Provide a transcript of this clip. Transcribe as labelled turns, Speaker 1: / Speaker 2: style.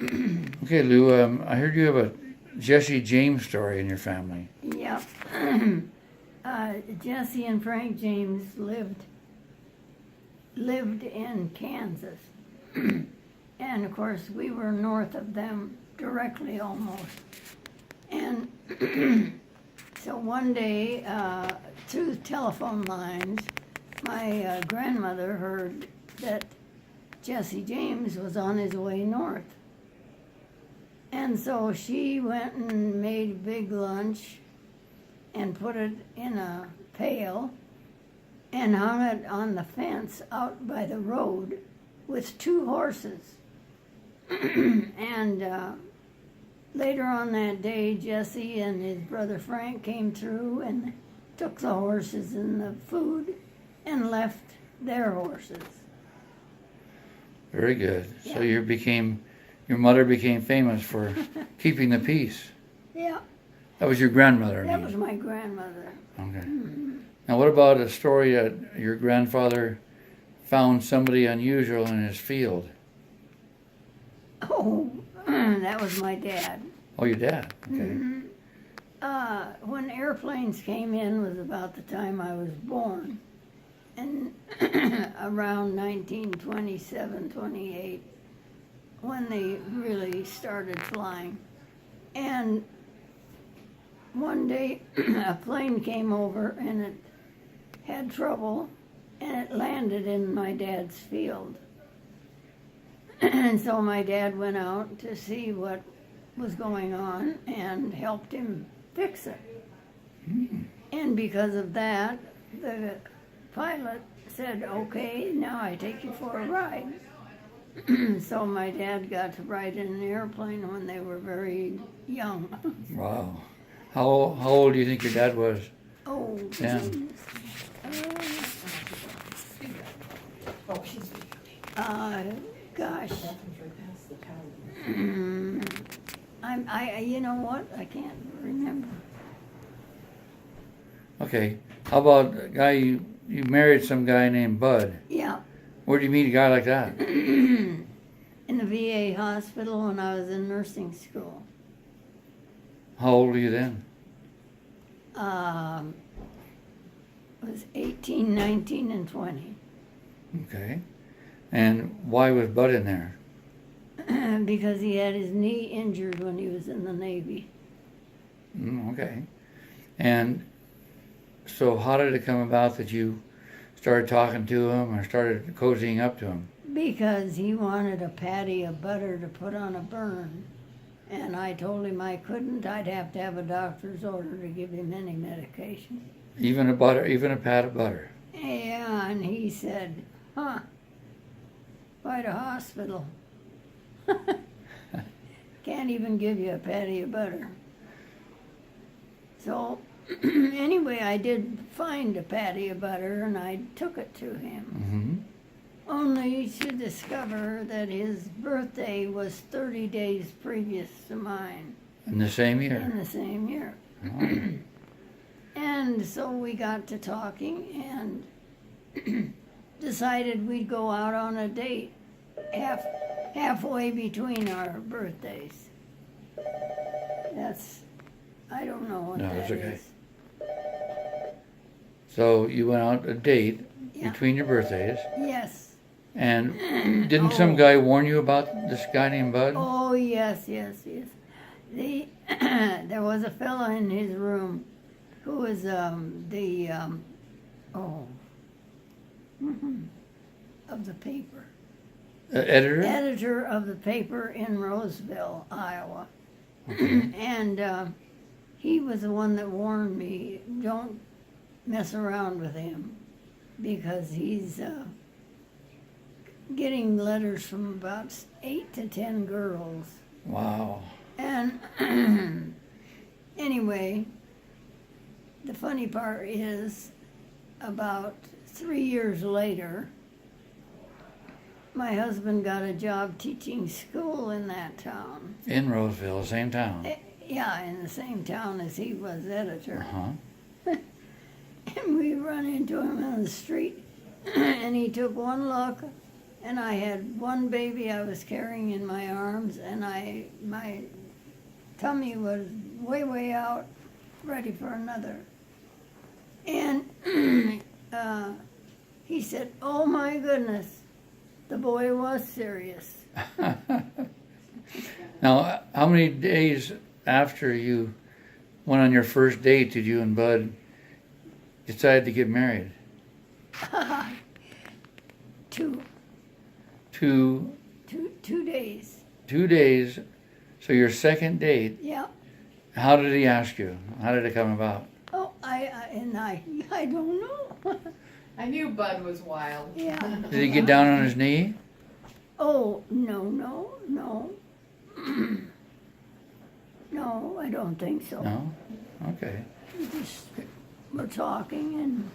Speaker 1: Okay, Lou, I heard you have a Jesse James story in your family.
Speaker 2: Yep. Jesse and Frank James lived in Kansas. And of course, we were north of them, directly almost. And so one day, through telephone lines, my grandmother heard that Jesse James was on his way north. And so she went and made a big lunch and put it in a pail and hung it on the fence out by the road with 2 horses. And later on that day, Jesse and his brother Frank came through and took the horses and the food and left their horses.
Speaker 1: Very good.
Speaker 2: Yeah.
Speaker 1: So your mother became famous for keeping the peace.
Speaker 2: Yeah,
Speaker 1: That was your grandmother.
Speaker 2: that was my grandmother.
Speaker 1: Okay. Now, what about a story that your grandfather found somebody unusual in his field?
Speaker 2: Oh, that was my dad.
Speaker 1: Oh, your dad. Okay.
Speaker 2: Mm-hmm. When airplanes came in was about the time I was born. And around 1927, 28, when they really started flying. And one day a plane came over and it had trouble and it landed in my dad's field. And so my dad went out to see what was going on and helped him fix it. And because of that, the pilot said, okay, now I take you for a ride. So my dad got to ride in an airplane when they were very young.
Speaker 1: Wow. How old do you think your dad was?
Speaker 2: Oh,
Speaker 1: Yeah.
Speaker 2: geez. Gosh. You know what? I can't remember.
Speaker 1: Okay. How about a guy you married some guy named Bud?
Speaker 2: Yeah.
Speaker 1: Where'd you meet a guy like that?
Speaker 2: In the VA hospital when I was in nursing school.
Speaker 1: How old were you then?
Speaker 2: It was 18, 19, and 20.
Speaker 1: Okay. And why was Bud in there?
Speaker 2: Because he had his knee injured when he was in the Navy.
Speaker 1: Okay. And so how did it come about that you started talking to him or started cozying up to him?
Speaker 2: Because he wanted a patty of butter to put on a burn. And I told him I couldn't. I'd have to have a doctor's order to give him any medication.
Speaker 1: Even a pat of butter?
Speaker 2: Yeah, and he said, quite a hospital. Can't even give you a patty of butter. So anyway, I did find a patty of butter and I took it to him. Only to discover that his birthday was 30 days previous to mine.
Speaker 1: In the same year?
Speaker 2: In the same year.
Speaker 1: Oh.
Speaker 2: And so we got to talking and decided we'd go out on a date halfway between our birthdays. I don't know what that
Speaker 1: that's okay.
Speaker 2: is.
Speaker 1: So you went out a date
Speaker 2: Yeah.
Speaker 1: between your birthdays,
Speaker 2: Yes.
Speaker 1: and didn't some guy warn you about this guy named Bud?
Speaker 2: Oh, yes. There was a fella in his room who was of the paper.
Speaker 1: Editor?
Speaker 2: Editor of the paper in Roseville, Iowa. And he was the one that warned me, don't mess around with him because he's getting letters from about 8 to 10 girls.
Speaker 1: Wow.
Speaker 2: And anyway, the funny part is about 3 years later, my husband got a job teaching school in that town.
Speaker 1: In Roseville, the same town.
Speaker 2: Yeah, in the same town as he was editor.
Speaker 1: Uh-huh.
Speaker 2: And we run into him on the street, and he took one look and I had one baby I was carrying in my arms, and my tummy was way, way out, ready for another. And he said, "Oh my goodness, the boy was serious."
Speaker 1: Now, how many days after you went on your first date did you and Bud decide to get married?
Speaker 2: 2 days.
Speaker 1: 2 days. So your second date,
Speaker 2: Yeah.
Speaker 1: how did he ask you? How did it come about?
Speaker 2: Oh, I don't know.
Speaker 3: I knew Bud was wild.
Speaker 2: Yeah.
Speaker 1: Did he get down on his knee?
Speaker 2: Oh, no. No, I don't think so.
Speaker 1: No? Okay.
Speaker 2: We just were talking, and